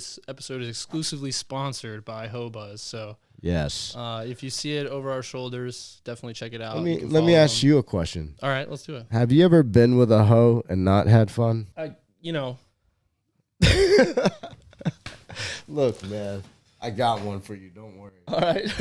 This episode is exclusively sponsored by HoBuzz, so yes. If you see it over our shoulders, definitely check it out. Let me ask you a question. All right, let's do it. Have you ever been with a hoe and not had fun? Look, man, I got one for you. Don't worry. All right.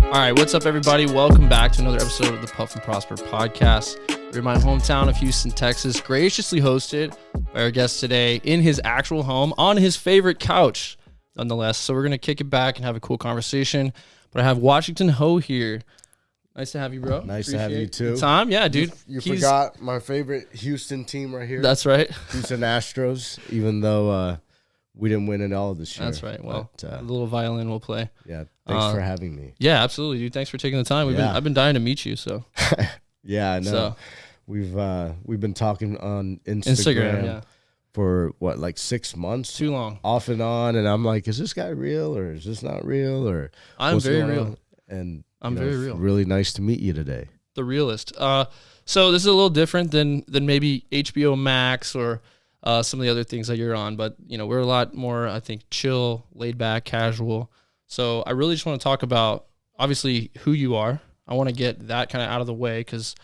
All right, what's up, everybody? Welcome back to another episode of the Puff and Prosper podcast. We're in my hometown of Houston, Texas, graciously hosted by our guest today in his actual home on his favorite couch, nonetheless. So we're going to kick it back and have a cool conversation. But I have Washington Ho here. Nice to have you, bro. Nice to have you, too. Tom, yeah, dude. You forgot my favorite Houston team right here. That's right. Houston Astros, even though we didn't win it all this year. That's right. Well, a little violin will play. Yeah, thanks for having me. Yeah, absolutely, dude. Thanks for taking the time. I've been dying to meet you, so. Yeah, I know. So. We've been talking on Instagram for what, like 6 months? Too long. Off and on, and I'm like, is this guy real or is this not real? Or I'm very real. And I'm very real. Really nice to meet you today. The realist. So this is a little different than maybe HBO Max or some of the other things that you're on, but we're a lot more, I think, chill, laid back, casual. So I really just want to talk about obviously who you are. I want to get that kind of out of the way because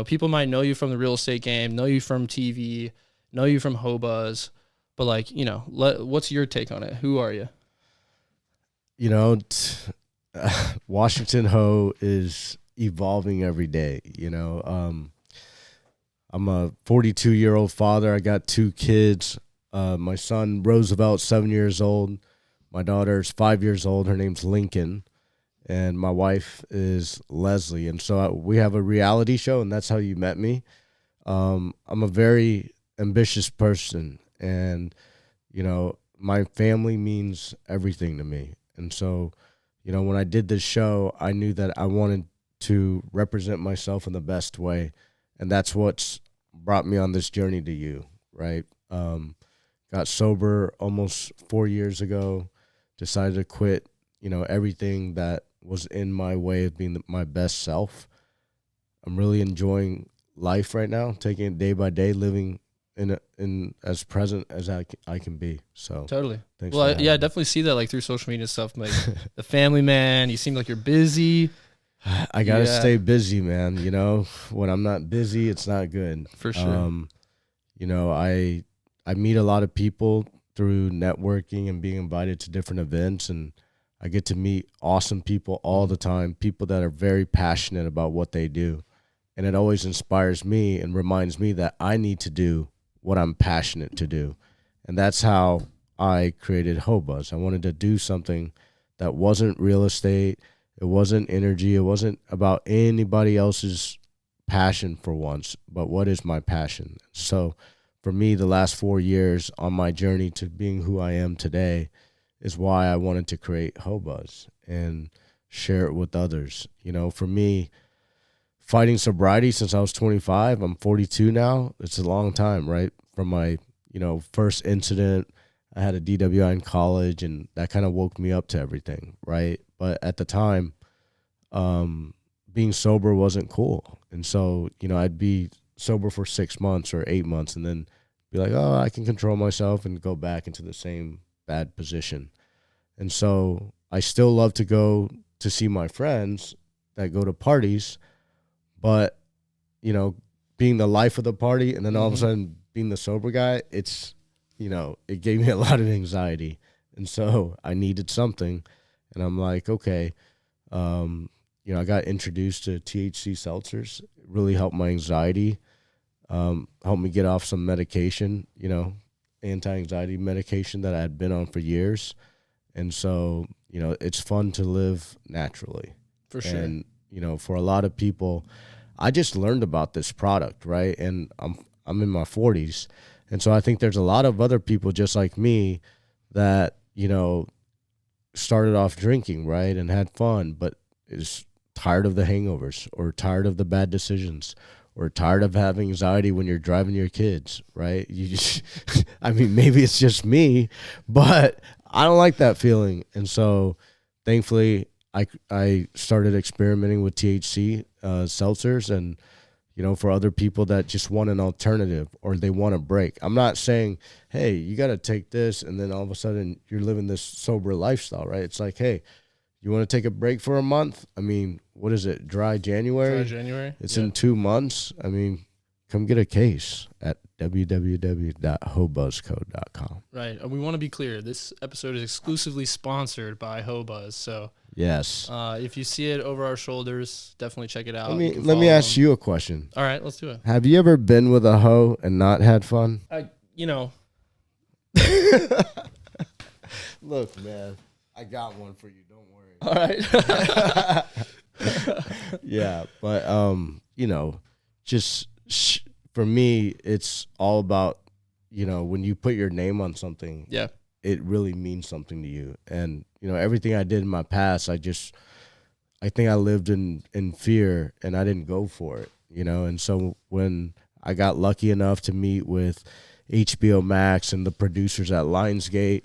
people might know you from the real estate game, know you from TV, know you from HoBuzz, but what's your take on it? Who are you? Washington Ho is evolving every day. I'm a 42-year-old father. I got 2 kids. My son Roosevelt, 7 years old. My daughter's 5 years old. Her name's Lincoln. And my wife is Leslie. And so we have a reality show, and that's how you met me. I'm a very ambitious person, and, my family means everything to me. And so, when I did this show, I knew that I wanted to represent myself in the best way. And that's what's brought me on this journey to you, right? Got sober almost 4 years ago, decided to quit, everything that was in my way of being my best self. I'm really enjoying life right now, taking it day by day, living in as present as I can be. So totally. Thanks. Well, I definitely see that through social media stuff, like the family man. You seem like you're busy. I gotta stay busy, man. When I'm not busy, it's not good. For sure. I meet a lot of people through networking and being invited to different events, and I get to meet awesome people all the time, people that are very passionate about what they do. And it always inspires me and reminds me that I need to do what I'm passionate to do. And that's how I created HoBuzz. I wanted to do something that wasn't real estate. It wasn't energy. It wasn't about anybody else's passion for once, but what is my passion? So for me, the last 4 years on my journey to being who I am today is why I wanted to create HoBuzz and share it with others. For me, fighting sobriety since I was 25, I'm 42 now. It's a long time, right? From my, first incident, I had a DWI in college, and that kind of woke me up to everything, right? But at the time, being sober wasn't cool. And so, I'd be sober for 6 months or 8 months and then be like, oh, I can control myself, and go back into the same bad position. And so I still love to go to see my friends that go to parties, but, being the life of the party and then all of a sudden being the sober guy, it's, it gave me a lot of anxiety. And so I needed something, and I'm like, okay, I got introduced to THC Seltzers. It really helped my anxiety, helped me get off some medication, anti-anxiety medication that I had been on for years. And so, it's fun to live naturally. For sure. And, for a lot of people, I just learned about this product, right? And I'm in my 40s. And so I think there's a lot of other people just like me that, started off drinking, right, and had fun, but is tired of the hangovers or tired of the bad decisions or tired of having anxiety when you're driving your kids, right? You just, maybe it's just me, but I don't like that feeling. And so thankfully I started experimenting with THC seltzers, and you know, for other people that just want an alternative or they want a break. I'm not saying, hey, you got to take this and then all of a sudden you're living this sober lifestyle, right? It's like, hey, you want to take a break for a month? I mean, what is it? Dry January? Dry January. It's in 2 months. I mean, come get a case at www.hobuzzcode.com. Right. And we want to be clear. This episode is exclusively sponsored by HoBuzz. So yes. If you see it over our shoulders, definitely check it out. Let me ask you a question. All right, let's do it. Have you ever been with a hoe and not had fun? You know. Look, man, I got one for you. Don't worry. All right. Yeah, but you know, just for me, it's all about, you know, when you put your name on something. Yeah. It really means something to you. And, you know, everything I did in my past, I think I lived in fear and I didn't go for it, you know. And so when I got lucky enough to meet with HBO Max and the producers at Lionsgate,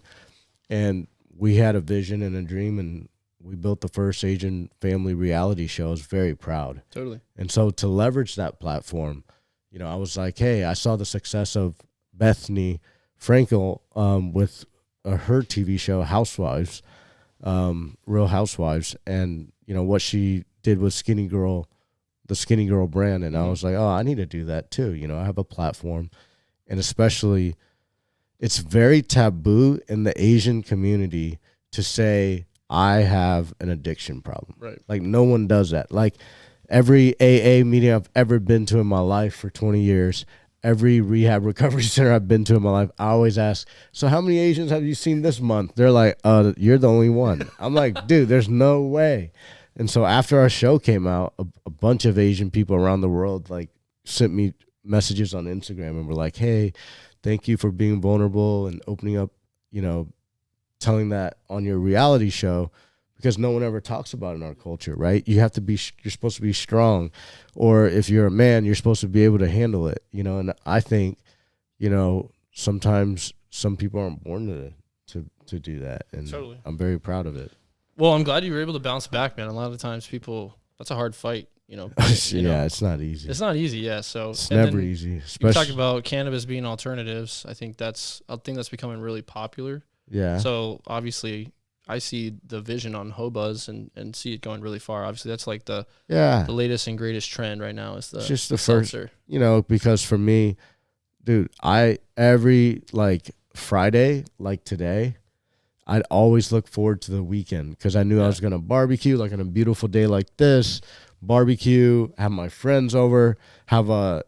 and we had a vision and a dream, and we built the first Asian family reality show, I was very proud. Totally. And so to leverage that platform, you know, I was like, hey, I saw the success of Bethany Frankel with her TV show Housewives, Real Housewives, and you know what she did with Skinny Girl, the Skinny Girl brand, and I was like, oh, I need to do that too. You know, I have a platform, and especially, it's very taboo in the Asian community to say I have an addiction problem. Right. Like no one does that. Like every AA meeting I've ever been to in my life for 20 years. Every rehab recovery center I've been to in my life, I always ask, so how many Asians have you seen this month? They're like, you're the only one. I'm like, dude, there's no way. And so after our show came out, a bunch of Asian people around the world like sent me messages on Instagram and were like, hey, thank you for being vulnerable and opening up, you know, telling that on your reality show, because no one ever talks about it in our culture, right? You have to be, you're supposed to be strong, or if you're a man, you're supposed to be able to handle it, you know. And I think, you know, sometimes some people aren't born to do that, and totally. I'm very proud of it. Well, I'm glad you were able to bounce back, man. A lot of the times, people, that's a hard fight, you know. Yeah, it's not easy. It's not easy, yeah. So it's never easy. You talk about cannabis being alternatives. I think that's becoming really popular. Yeah. So obviously, I see the vision on HoBuzz and see it going really far. Obviously, that's like the latest and greatest trend right now is the just the Seltzer. First, you know, because for me, dude, every like Friday, like today, I'd always look forward to the weekend because I knew I was going to barbecue, like on a beautiful day like this, barbecue, have my friends over, have a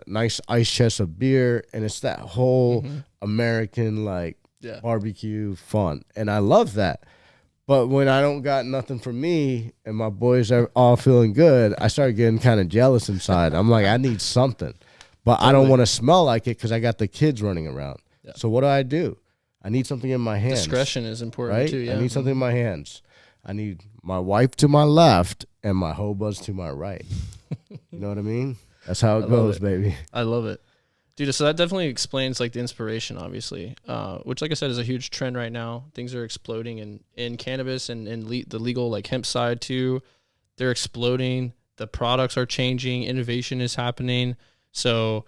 nice ice chest of beer, and it's that whole American like barbecue fun, and I love that. But when I don't got nothing for me and my boys are all feeling good, I start getting kind of jealous inside. I'm like, I need something, but I don't want to smell like it because I got the kids running around. So what do? I need something in my hands. Discretion is important, right? Too. Yeah. I need something in my hands. I need my wife to my left and my HoBuzz to my right. You know what I mean? That's how it goes, baby. I love it. Dude, so that definitely explains like the inspiration, obviously, which, like I said, is a huge trend right now. Things are exploding in cannabis and the legal like hemp side too. They're exploding. The products are changing. Innovation is happening. So,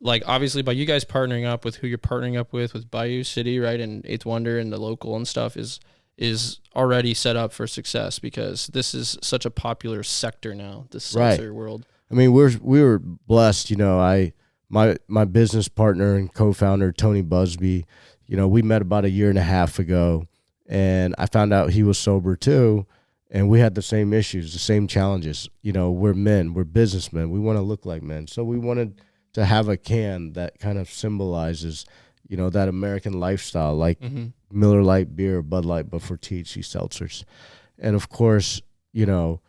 like, obviously, by you guys partnering up with who you're partnering up with Bayou City, right, and Eighth Wonder and the local and stuff is already set up for success because this is such a popular sector now, the seltzer world. I mean, we were blessed, you know. My business partner and co-founder Tony BuzBee, you know, we met about 1.5 years ago, and I found out he was sober too, and we had the same issues, the same challenges. You know, we're men, we're businessmen, we want to look like men, so we wanted to have a can that kind of symbolizes, you know, that American lifestyle, like Miller Lite beer, Bud Light, but for THC seltzers. And of course, you know,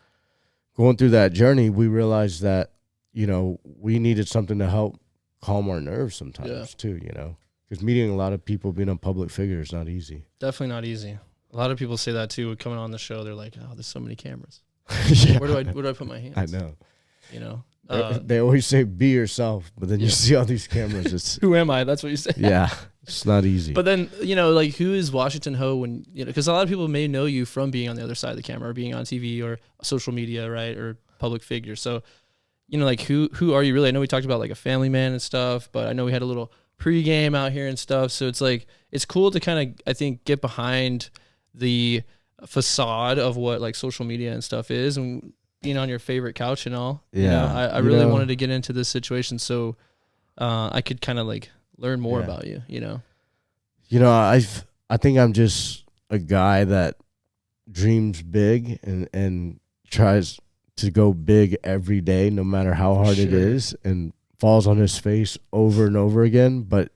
going through that journey, we realized that, you know, we needed something to help calm our nerves sometimes too, you know, because meeting a lot of people, being a public figure is not easy. Definitely not easy. A lot of people say that too. Coming on the show, they're like, "Oh, there's so many cameras. Where do I put my hands?" I know. You know, they always say be yourself, but then you see all these cameras. It's who am I? That's what you say. Yeah, it's not easy. But then, you know, like, who is Washington Ho when, you know, because a lot of people may know you from being on the other side of the camera or being on TV or social media, right, or public figure. So you know, like who are you really? I know we talked about like a family man and stuff, but I know we had a little pregame out here and stuff. So it's like, it's cool to kind of, I think, get behind the facade of what like social media and stuff is, and being on your favorite couch and all. Yeah. You know, I really wanted to get into this situation so I could kind of like learn more about you, you know? You know, I think I'm just a guy that dreams big and tries to go big every day, no matter how hard it is, and falls on his face over and over again, but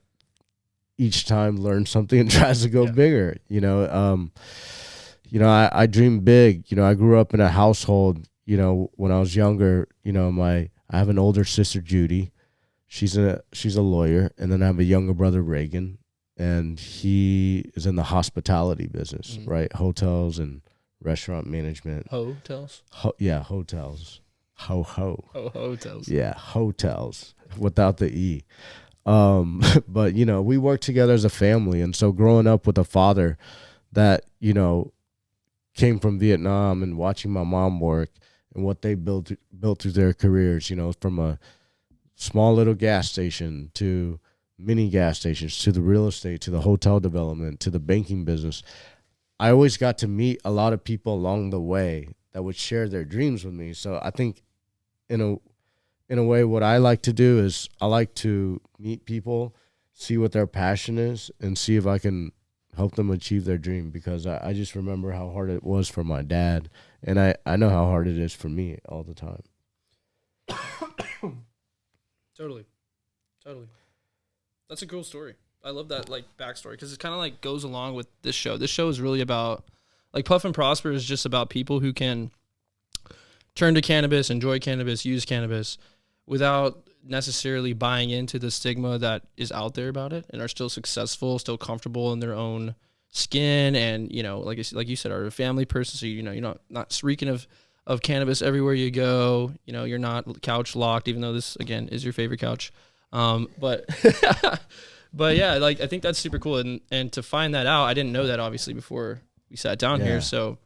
each time learns something and tries to go bigger. You know, I dream big. You know, I grew up in a household, you know, when I was younger, you know, I have an older sister, Judy. She's a lawyer, and then I have a younger brother, Reagan, and he is in the hospitality business, right? Hotels and restaurant management. Hotels? Hotels. Hotels. Yeah, hotels without the E. But, you know, we work together as a family. And so growing up with a father that, you know, came from Vietnam, and watching my mom work and what they built through their careers, you know, from a small little gas station to mini gas stations to the real estate to the hotel development to the banking business. I always got to meet a lot of people along the way that would share their dreams with me. So I think in a way, what I like to do is I like to meet people, see what their passion is, and see if I can help them achieve their dream, because I just remember how hard it was for my dad, and I know how hard it is for me all the time. Totally. That's a cool story. I love that like backstory, because it kind of like goes along with this show. This show is really about, like, Puff and Prosper is just about people who can turn to cannabis, enjoy cannabis, use cannabis without necessarily buying into the stigma that is out there about it, and are still successful, still comfortable in their own skin, and, you know, like you said, are a family person, so, you know, you're not reeking of cannabis everywhere you go. You know, you're not couch locked, even though this, again, is your favorite couch. But but yeah, like, I think that's super cool, and to find that out, I didn't know that obviously before we sat down here, so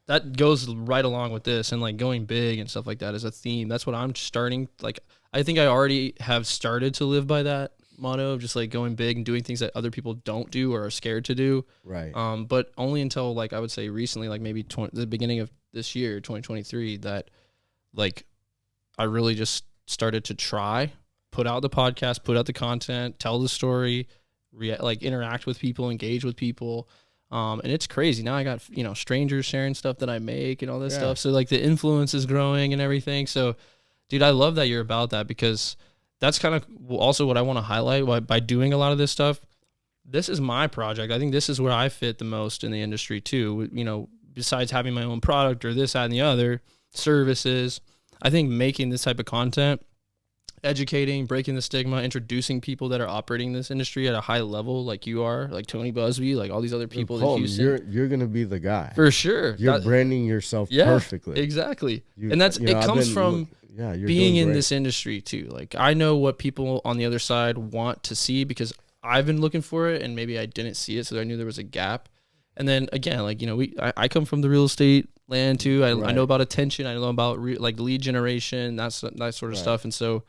that goes right along with this, and like going big and stuff like that is a theme. That's what I'm starting. Like, I think I already have started to live by that motto of just like going big and doing things that other people don't do or are scared to do. Right. But only until, like, I would say recently, like maybe the beginning of this year, 2023, that like I really just started to put out the podcast, put out the content, tell the story, like interact with people, engage with people. And it's crazy. Now I got, you know, strangers sharing stuff that I make and all this stuff. So like the influence is growing and everything. So, dude, I love that you're about that, because that's kind of also what I want to highlight by doing a lot of this stuff. This is my project. I think this is where I fit the most in the industry too. You know, besides having my own product or this, that, and the other services, I think making this type of content, educating, breaking the stigma, introducing people that are operating this industry at a high level, like you are, like Tony BuzBee, like all these other people in Houston. You're gonna be the guy for sure. You're branding yourself perfectly. Exactly. And that's, it comes from being in this industry too. Like, I know what people on the other side want to see, because I've been looking for it, and maybe I didn't see it, so I knew there was a gap. And then again, like, you know, I come from the real estate land too. I know about attention. I know about like lead generation, that sort of stuff. And so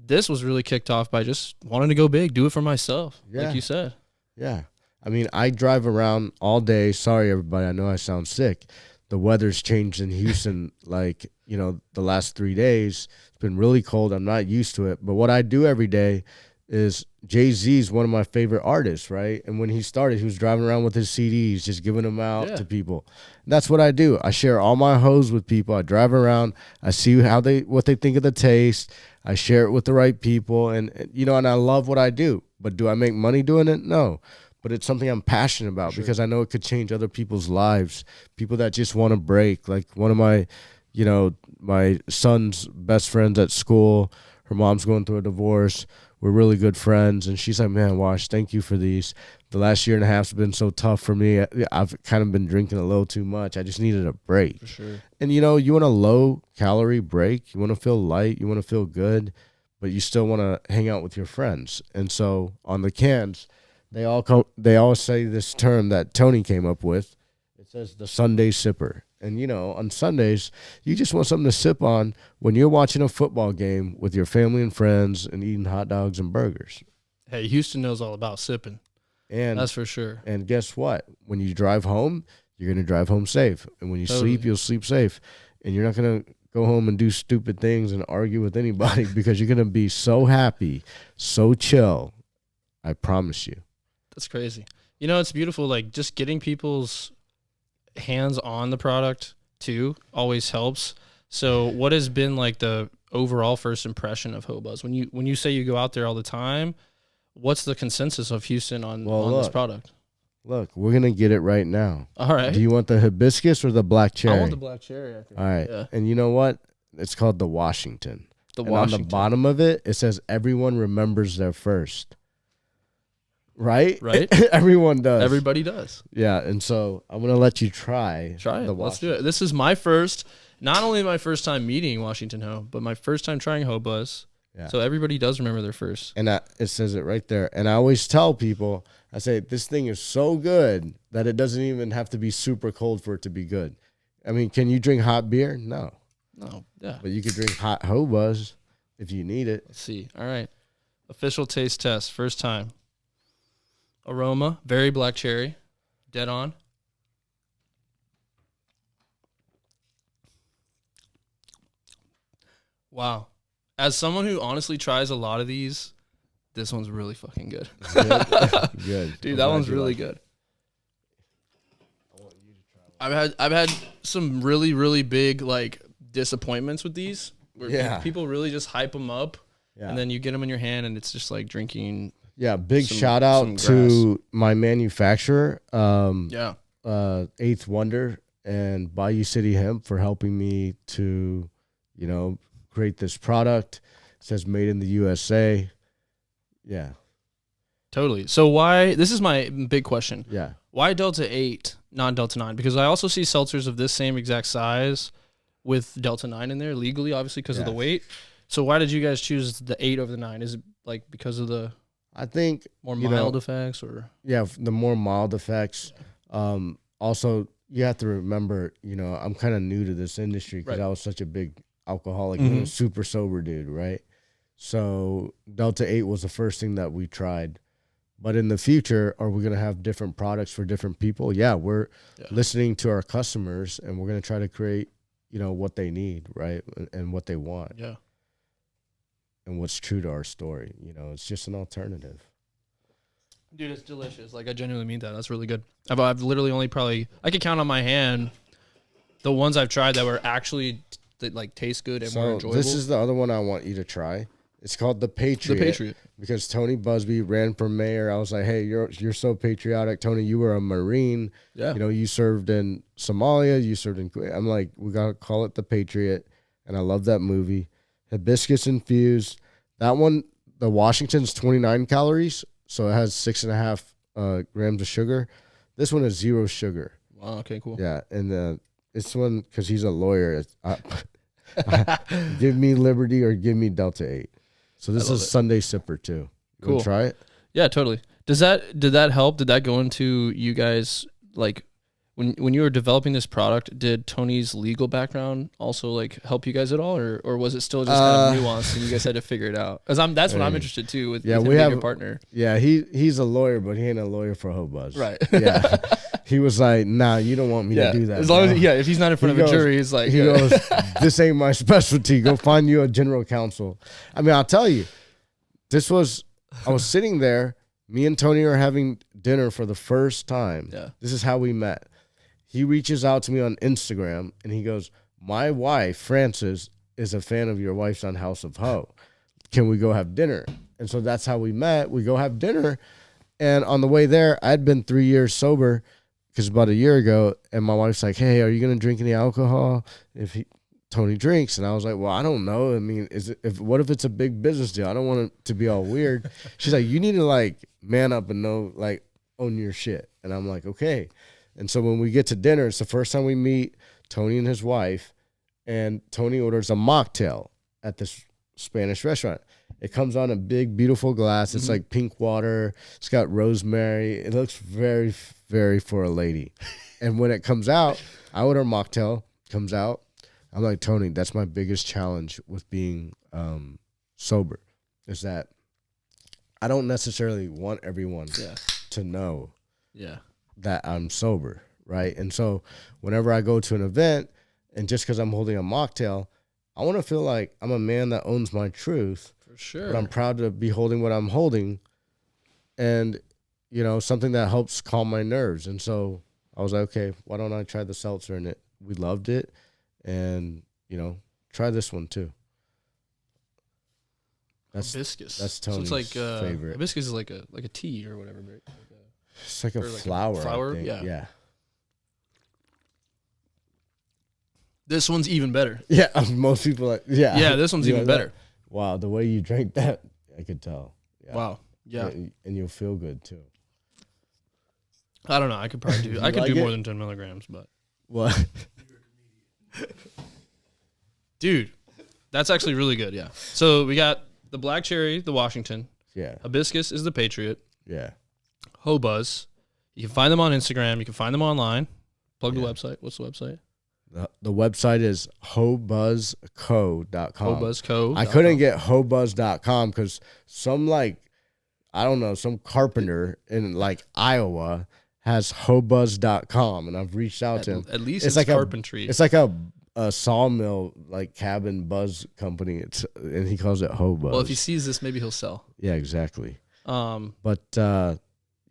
this was really kicked off by just wanting to go big, do it for myself, like you said. Yeah. I mean, I drive around all day. Sorry, everybody. I know I sound sick. The weather's changed in Houston, like, you know, the last 3 days. It's been really cold. I'm not used to it. But what I do every day is, Jay-Z's one of my favorite artists, right? And when he started, he was driving around with his CDs, just giving them out to people. And that's what I do. I share all my hoes with people. I drive around. I see what they think of the taste. I share it with the right people, and you know, and I love what I do. But do I make money doing it? No. But it's something I'm passionate about, because I know it could change other people's lives. People that just want to break. Like, one of my, you know, my son's best friends at school, her mom's going through a divorce. We're really good friends, and she's like, man, Wash, thank you for these. The last year and a half has been so tough for me. I've kind of been drinking a little too much. I just needed a break. For sure. And, you know, you want a low-calorie break. You want to feel light. You want to feel good, but you still want to hang out with your friends. And so on the cans, they all say this term that Tony came up with. It says the Sunday sipper. And, you know, on Sundays, you just want something to sip on when you're watching a football game with your family and friends and eating hot dogs and burgers. Hey, Houston knows all about sipping. And that's for sure. And guess what? When you drive home, you're going to drive home safe. And when you sleep, you'll sleep safe. And you're not going to go home and do stupid things and argue with anybody because you're going to be so happy, so chill. I promise you. That's crazy. You know, it's beautiful. Like, just getting people's hands on the product too always helps. So what has been like the overall first impression of HoBuzz? When you say you go out there all the time, what's the consensus of Houston on this product? Look, we're going to get it right now. All right. Do you want the hibiscus or the black cherry? I want the black cherry, I think. All right. Yeah. And you know what? It's called the Washington. The Washington. On the bottom of it, it says everyone remembers their first. Right? Right. Everyone does. Everybody does. Yeah. And so I'm going to let you try. Try it. Let's do it. This is my first, not only my first time meeting Washington Ho, but my first time trying HoBuzz. Yeah. So everybody does remember their first. And it says it right there. And I always tell people, I say, this thing is so good that it doesn't even have to be super cold for it to be good. I mean, can you drink hot beer? No. No. Yeah. But you could drink hot HoBuzz if you need it. Let's see. All right. Official taste test. First time. Aroma, very black cherry. Dead on. Wow. As someone who honestly tries a lot of these, this one's really fucking good. Good. Dude, that one's really good. I want you to try I've had some really, really big like disappointments with these where people really just hype them up and then you get them in your hand and it's just like drinking. Yeah, big shout out to my manufacturer, Eighth Wonder and Bayou City Hemp for helping me to, you know, create this product. It says made in the USA. Yeah. Totally. So why, this is my big question. Yeah. Why Delta 8, not Delta 9? Because I also see seltzers of this same exact size with Delta 9 in there legally, obviously because of the weight. So why did you guys choose the 8 over the 9? Is it like because of the... I think more mild effects or the more mild effects. Also, you have to remember, you know, I'm kind of new to this industry because I was such a big alcoholic, super sober dude, right? So Delta 8 was the first thing that we tried. But in the future, are we going to have different products for different people? Yeah, we're listening to our customers and we're going to try to create, you know, what they need, right? And what they want. Yeah. And what's true to our story. You know, it's just an alternative. Dude, it's delicious. Like, I genuinely mean that. That's really good. I've literally only probably, I could count on my hand the ones I've tried that were actually, that like taste good and more enjoyable. This is the other one I want you to try. It's called the Patriot. The Patriot. Because Tony BuzBee ran for mayor. I was like, hey, you're so patriotic. Tony, you were a Marine. Yeah. You know, you served in Somalia. You served in Kuwait. I'm like, we got to call it the Patriot. And I love that movie. Hibiscus infused. That one, the Washington's 29 calories, so it has 6.5 grams of sugar. This one is 0 sugar. Wow, okay, cool. Yeah, and this one, because he's a lawyer, give me Liberty or give me Delta 8. So this is Sunday Sipper too. You wanna try it? Yeah, totally. Did that help? Did that go into you guys, like, when you were developing this product, did Tony's legal background also like help you guys at all, or was it still just kind of nuanced and you guys had to figure it out? Because that's what I'm interested too with him being your partner. Yeah, he's a lawyer, but he ain't a lawyer for HoBuzz. Right. Yeah. He was like, nah, you don't want me to do that. As long as if he's not in front of a jury, he's like, he goes, this ain't my specialty. Go find you a general counsel. I mean, I'll tell you, I was sitting there. Me and Tony are having dinner for the first time. Yeah. This is how we met. He reaches out to me on Instagram, and he goes, my wife, Frances, is a fan of your wife's on House of Ho. Can we go have dinner? And so that's how we met. We go have dinner. And on the way there, I'd been 3 years sober because about a year ago, and my wife's like, hey, are you going to drink any alcohol if Tony drinks? And I was like, well, I don't know. I mean, what if it's a big business deal? I don't want it to be all weird. She's like, you need to like man up and know, like, own your shit. And I'm like, okay. And so when we get to dinner, it's the first time we meet Tony and his wife, and Tony orders a mocktail at this Spanish restaurant. It comes on a big, beautiful glass. It's like pink water. It's got rosemary. It looks very, very for a lady. And when it comes out, I order a mocktail, comes out. I'm like, Tony, that's my biggest challenge with being sober, is that I don't necessarily want everyone to know that I'm sober, right? And so whenever I go to an event, and just because I'm holding a mocktail, I want to feel like I'm a man that owns my truth. For sure. But I'm proud to be holding what I'm holding, and, you know, something that helps calm my nerves. And so I was like, okay, why don't I try the seltzer? And we loved it. And, you know, try this one too. Hibiscus. That's Tony's favorite. Hibiscus is like a tea or whatever, right? It's like a flower. Flower, I think. Yeah. This one's even better. Yeah, most people like. Yeah. Yeah, this one's even better. Wow, the way you drank that, I could tell. Yeah. Wow. Yeah. And you'll feel good too. I don't know. I could probably do. I could do more than 10 milligrams, but what? Dude, that's actually really good. Yeah. So we got the black cherry, the Washington. Yeah. Hibiscus is the Patriot. Yeah. HoBuzz. You can find them on Instagram. You can find them online. Plug the website. What's the website? The website is HoBuzzCo.com. HoBuzzCo. I couldn't get HoBuzz.com because some, like, I don't know, some carpenter in like Iowa has HoBuzz.com, and I've reached out to him. At least it's like carpentry. It's like a sawmill, like cabin buzz company. And he calls it HoBuzz. Well, if he sees this, maybe he'll sell. Yeah, exactly. But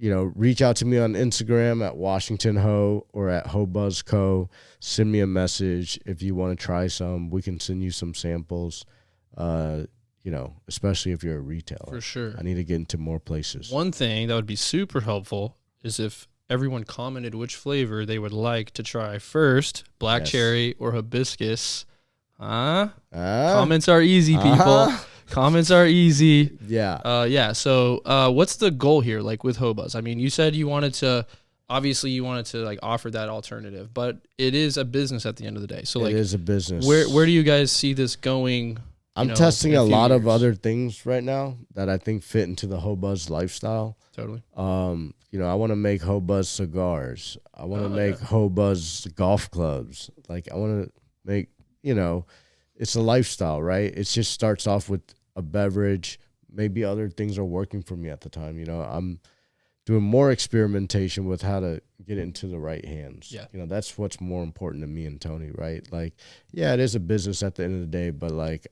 you know, reach out to me on Instagram at Washington Ho or at HoBuzz Co. Send me a message if you want to try some. We can send you some samples. You know, especially if you're a retailer. For sure. I need to get into more places. One thing that would be super helpful is if everyone commented which flavor they would like to try first, black cherry or hibiscus. Comments are easy, people. Comments are easy. Yeah. So what's the goal here, like with HoBuzz? I mean, you said you wanted to like offer that alternative, but it is a business at the end of the day. So like, it is a business. Where do you guys see this going? I'm testing a lot of other things right now that I think fit into the HoBuzz lifestyle. Totally. You know, I want to make HoBuzz cigars. I want to make HoBuzz golf clubs. Like, I want to make, you know, it's a lifestyle, right? It just starts off with a beverage. Maybe other things are working for me at the time. You know, I'm doing more experimentation with how to get it into the right hands. Yeah. You know, that's what's more important to me and Tony, right? Like, yeah, it is a business at the end of the day, but like,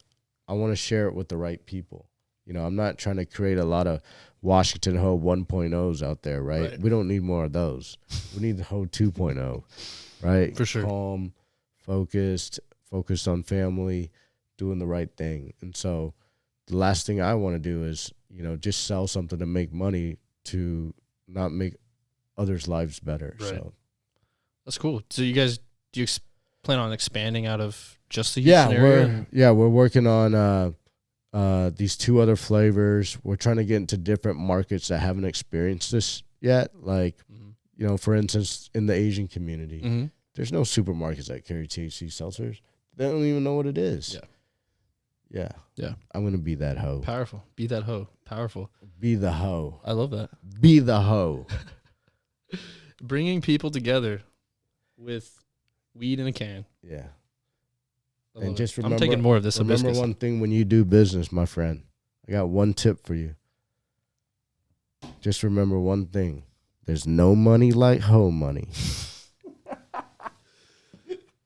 I want to share it with the right people. You know, I'm not trying to create a lot of Washington Ho 1.0s out there, right? We don't need more of those. We need the Ho 2.0, right? For sure. Calm, focused on family, doing the right thing. And so the last thing I want to do is, you know, just sell something to make money to not make others' lives better. Right. So that's cool. So you guys, do you plan on expanding out of just the Houston area? We're working on these two other flavors. We're trying to get into different markets that haven't experienced this yet. Like, you know, for instance, in the Asian community, there's no supermarkets that carry THC seltzers. They don't even know what it is. Yeah. I'm gonna be that hoe. Powerful. Be that hoe. Powerful. Be the hoe. I love that. Be the hoe. Bringing people together with weed in a can. Yeah. And just remember, I'm taking more of this. Remember one thing when you do business, my friend. I got one tip for you. Just remember one thing. There's no money like hoe money.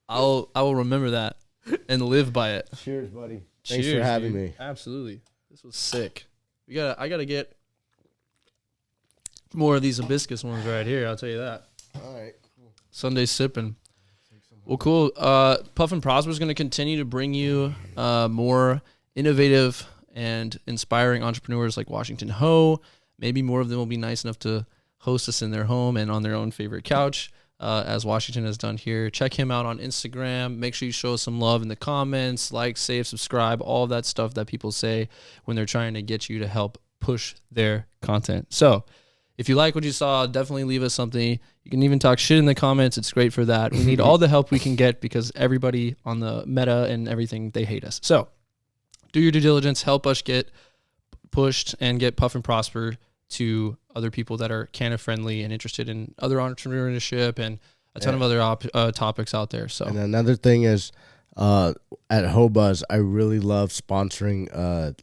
I will remember that and live by it. Cheers, buddy. Thanks for having me. Absolutely. This was sick. I gotta get more of these hibiscus ones right here. I'll tell you that. All right. Cool. Sunday sipping. Well, cool. Puff and Prosper is going to continue to bring you more innovative and inspiring entrepreneurs like Washington Ho. Maybe more of them will be nice enough to host us in their home and on their own favorite couch, as Washington has done here. Check him out on Instagram. Make sure you show us some love in the comments. Like, save, subscribe, all of that stuff that people say when they're trying to get you to help push their content. So if you like what you saw, definitely leave us something. You can even talk shit in the comments. It's great for that. We need all the help we can get because everybody on the meta and everything, they hate us. So do your due diligence. Help us get pushed and get Puff and Prosper to other people that are canna friendly and interested in other entrepreneurship and a ton of other topics out there. So and another thing is, at HoBuzz, I really love sponsoring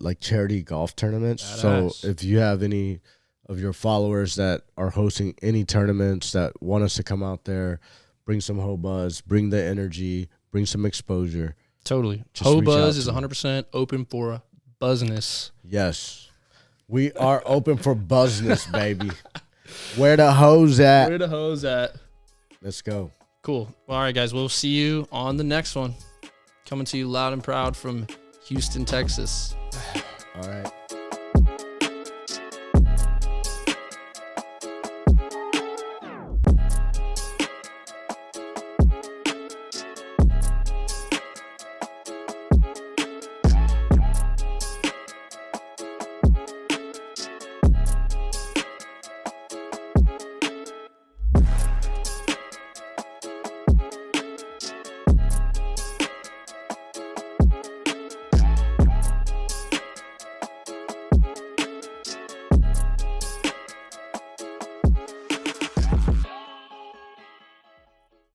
like charity golf tournaments. Badass. So if you have any of your followers that are hosting any tournaments that want us to come out there, bring some HoBuzz, bring the energy, bring some exposure. Totally. Just reach out HoBuzz to is 100% open for buzzness. Yes. We are open for buzzness, baby. Where the hose at? Where the hose at? Let's go. Cool. Well, all right, guys. We'll see you on the next one. Coming to you loud and proud from Houston, Texas. All right.